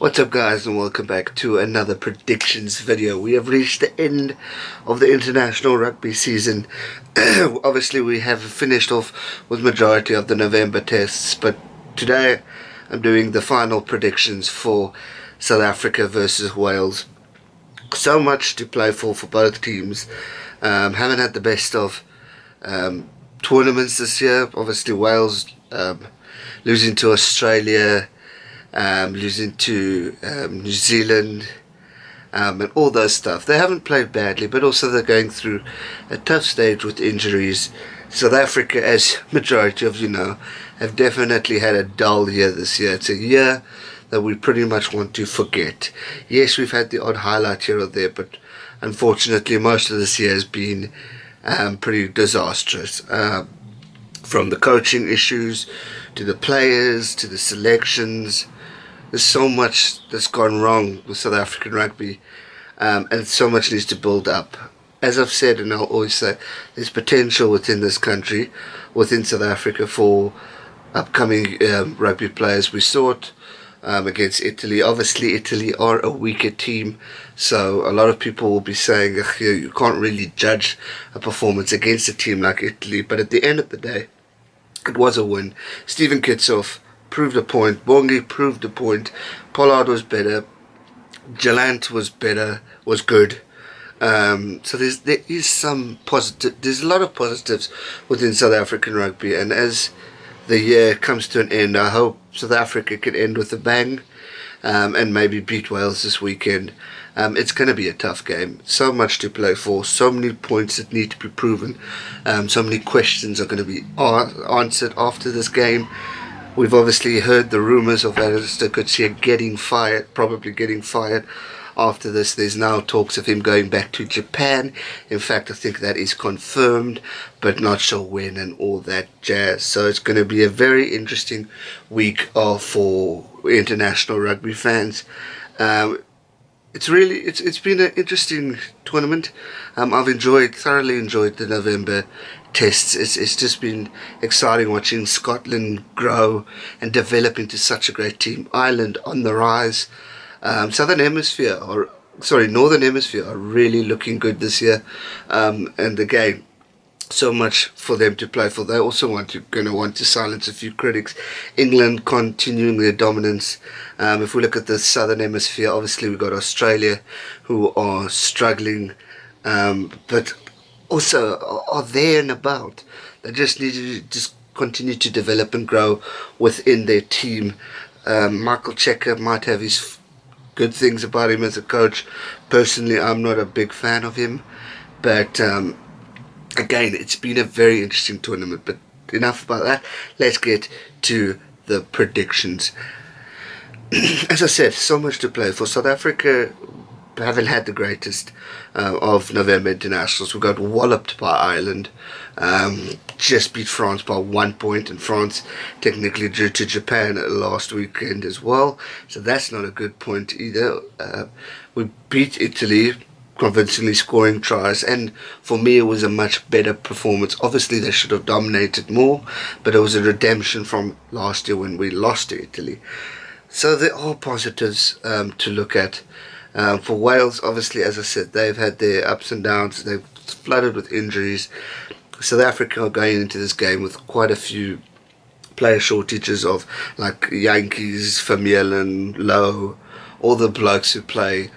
What's up guys, and welcome back to another predictions video. We have reached the end of the international rugby season. Obviously we have finished off with majority of the November tests, but today I'm doing the final predictions for South Africa versus Wales. So much to play for both teams. Haven't had the best of tournaments this year. Obviously Wales losing to Australia, losing to New Zealand, and all those stuff. They haven't played badly, but also they're going through a tough stage with injuries. South Africa, as majority of you know, have definitely had a dull year this year. It's a year that we pretty much want to forget. Yes, we've had the odd highlight here or there, but unfortunately most of this year has been pretty disastrous. From the coaching issues to the players to the selections, there's so much that's gone wrong with South African rugby, and so much needs to build up. As I've said, and I'll always say, there's potential within this country, within South Africa, for upcoming rugby players. We saw it against Italy. Obviously Italy are a weaker team, so a lot of people will be saying you can't really judge a performance against a team like Italy, but at the end of the day it was a win. Stephen Kitsoff proved a point, Bongi proved a point, Pollard was better, Jalant was better, was good. So there is some positive, there's a lot of positives within South African rugby, and as the year comes to an end, I hope South Africa can end with a bang, and maybe beat Wales this weekend. It's going to be a tough game. So much to play for, so many points that need to be proven, so many questions are going to be answered after this game. We've obviously heard the rumours of Alistair Coetzee getting fired, probably getting fired after this. There's now talks of him going back to Japan. In fact, I think that is confirmed, but not sure when and all that jazz. So it's going to be a very interesting week for international rugby fans. It's been an interesting tournament. I've thoroughly enjoyed the November tests. It's just been exciting watching Scotland grow and develop into such a great team. Ireland on the rise. Northern Hemisphere are really looking good this year. And again, so much for them to play for. They also going to want to silence a few critics. England continuing their dominance. If we look at the Southern Hemisphere, obviously we've got Australia, who are struggling, but also are there and about. They just need to continue to develop and grow within their team. Michael Cheika might have his good things about him as a coach. Personally, I'm not a big fan of him, but again, it's been a very interesting tournament. But enough about that. Let's get to the predictions. As I said, so much to play for. South Africa haven't had the greatest of November internationals. We got walloped by Ireland, just beat France by 1 point, and France technically drew to Japan last weekend as well, so that's not a good point either. We beat Italy, convincingly scoring tries, and for me it was a much better performance. Obviously they should have dominated more, but it was a redemption from last year when we lost to Italy. So there are positives to look at. For Wales, obviously, as I said, they've had their ups and downs. They've flooded with injuries. South Africa are going into this game with quite a few player shortages of, like, Yankees, Vermeulen, Lowe, all the blokes who play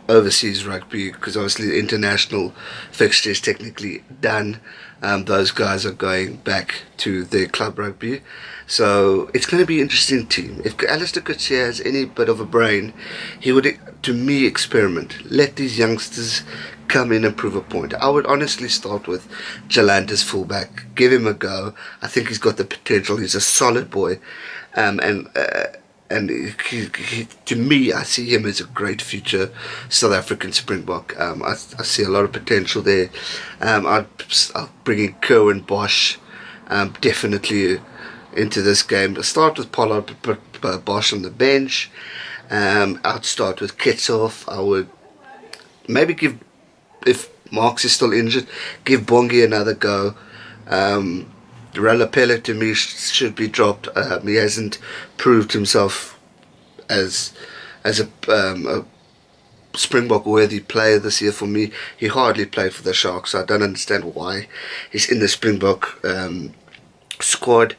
overseas rugby, because obviously the international fixture is technically done. Those guys are going back to their club rugby, so it's going to be an interesting team. If Alistair Coetzee has any bit of a brain, he would, to me, experiment. Let these youngsters come in and prove a point. I would honestly start with Jalant as fullback. Give him a go. I think he's got the potential. He's a solid boy, and he, to me, I see him as a great future South African Springbok. I see a lot of potential there. I'll bring in Kerwin Bosch definitely into this game. I'll start with Pollard, put Bosch on the bench. I'd start with Kitsoff. I would maybe give, if Marks is still injured, give Bongi another go. Ralapella to me should be dropped. He hasn't proved himself as a Springbok worthy player this year for me. He hardly played for the Sharks, so I don't understand why he's in the Springbok squad.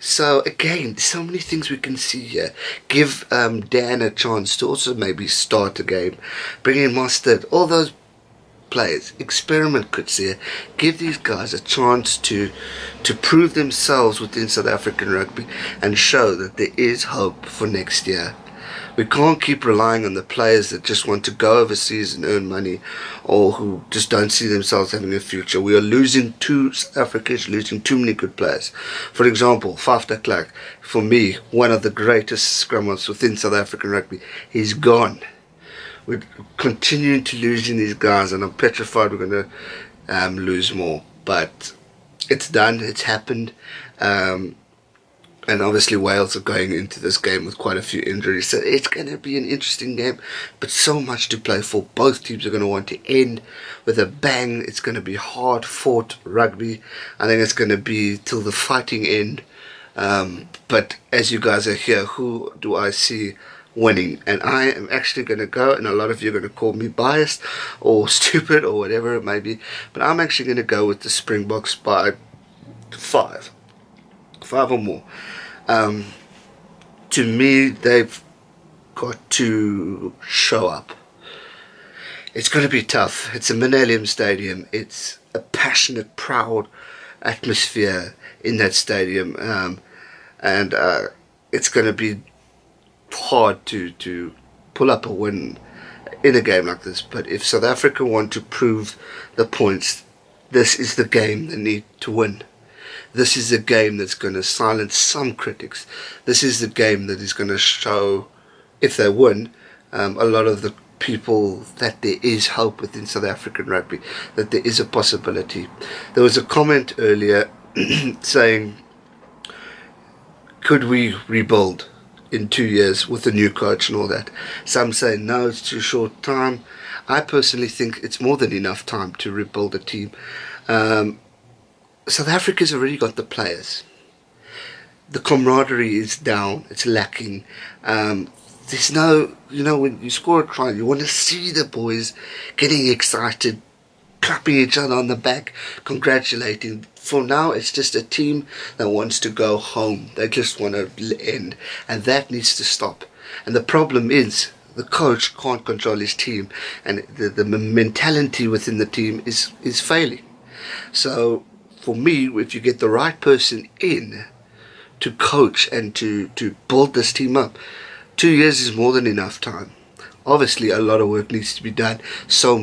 So again, so many things we can see here. Give Dan a chance to also maybe start a game. Bring in Mustard, all those players. Experiment Kutsia. Give these guys a chance to prove themselves within South African rugby and show that there is hope for next year. We can't keep relying on the players that just want to go overseas and earn money, or who just don't see themselves having a future. We are losing South Africa is losing too many good players. For example, Faf de Klerk, for me, one of the greatest scrummers within South African rugby, he's gone. We're continuing to losing these guys, and I'm petrified we're going to lose more. But it's done, it's happened. And obviously Wales are going into this game with quite a few injuries, so it's going to be an interesting game, but so much to play for. Both teams are going to want to end with a bang. It's going to be hard fought rugby. I think it's going to be till the fighting end. But as you guys are here, who do I see winning? And I am actually going to go, and a lot of you are going to call me biased or stupid or whatever it may be, but I'm actually going to go with the Springboks by 5 or more. To me, they've got to show up. It's going to be tough. It's a Millennium Stadium. It's a passionate, proud atmosphere in that stadium, and it's going to be hard to pull up a win in a game like this. But if South Africa want to prove the points, this is the game they need to win. This is a game that's going to silence some critics. This is the game that is going to show, if they win, a lot of the people that there is hope within South African rugby, that there is a possibility. There was a comment earlier saying, could we rebuild in 2 years with a new coach and all that? Some say no, it's too short time. I personally think it's more than enough time to rebuild a team. South Africa's already got the players. The camaraderie is down. It's lacking. There's no, when you score a try, you want to see the boys getting excited, clapping each other on the back, congratulating. For now, it's just a team that wants to go home. They just want to end. And that needs to stop. And the problem is, the coach can't control his team. And the mentality within the team is failing. So, for me, if you get the right person in to coach and to build this team up, 2 years is more than enough time. Obviously, a lot of work needs to be done. So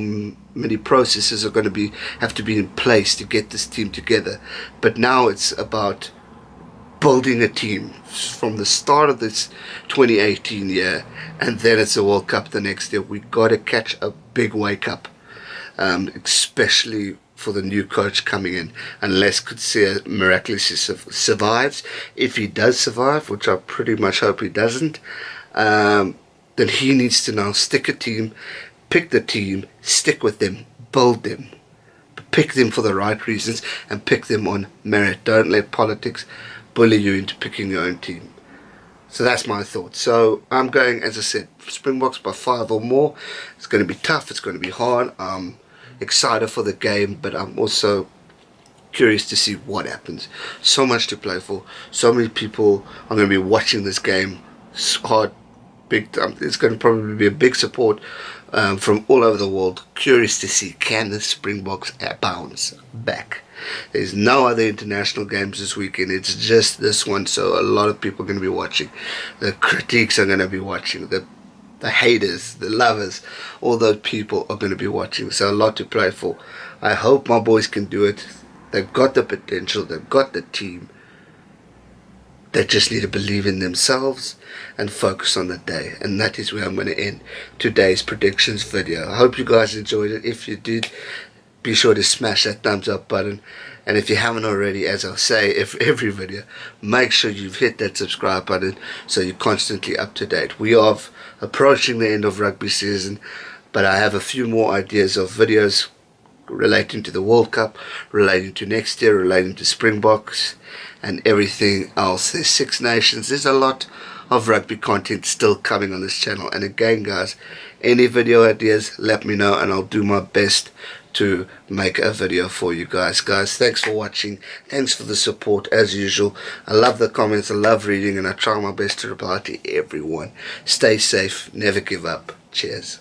many processes are going to have to be in place to get this team together. But now it's about building a team from the start of this 2018 year, and then it's a World Cup the next year. We got to catch a big wake up, especially for the new coach coming in, unless Kutsia miraculously survives. If he does survive, which I pretty much hope he doesn't, then he needs to now stick a team, pick the team, stick with them, build them, pick them for the right reasons, and pick them on merit. Don't let politics bully you into picking your own team. So that's my thought. So I'm going, as I said, Springboks by 5 or more. It's going to be tough. It's going to be hard. Excited for the game, but I'm also curious to see what happens. So much to play for. So many people are going to be watching this game hard, big time. It's going to probably be a big support from all over the world. Curious to see, can the Springboks bounce back? There's no other international games this weekend. It's just this one, so a lot of people are going to be watching. The critiques are going to be watching. The haters, the lovers, all those people are going to be watching. So a lot to play for. I hope my boys can do it. They've got the potential. They've got the team. They just need to believe in themselves and focus on the day. And that is where I'm going to end today's predictions video. I hope you guys enjoyed it. If you did, be sure to smash that thumbs up button. And if you haven't already, as I say every video, make sure you've hit that subscribe button so you're constantly up to date. We are approaching the end of rugby season, but I have a few more ideas of videos relating to the World Cup, relating to next year, relating to Springboks and everything else. There's 6 Nations. There's a lot of rugby content still coming on this channel. And again, guys, any video ideas, let me know and I'll do my best to make a video for you guys. Thanks for watching. Thanks for the support as usual. I love the comments, I love reading, and I try my best to reply to everyone. Stay safe, never give up. Cheers.